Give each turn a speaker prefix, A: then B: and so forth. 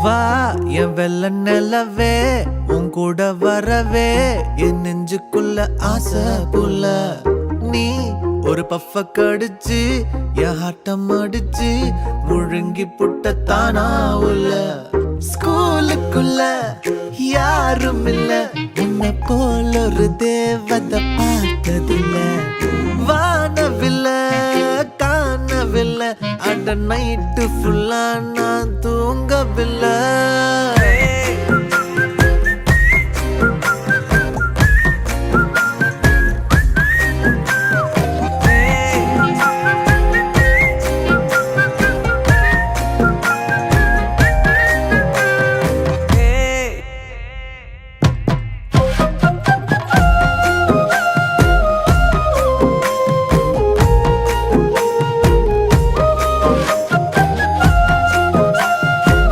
A: வா என் வெள்ள நிலவே உன் கூட வரவே என் நெஞ்சுக்குள்ள ஆசை புல நீ ஒரு பஃப கடிச்சு என் ஆட்டம் அடிச்சு முழுங்கி புட்ட தானா உள்ள ஸ்கூலுக்குள்ள யாரும் இல்ல உன்னை போல ஒரு தேவதை பார்த்ததில்ல வானவில்ல காணவில்லை அட நைட்டு ஃபுல்லா நான் தூங்கவில்லை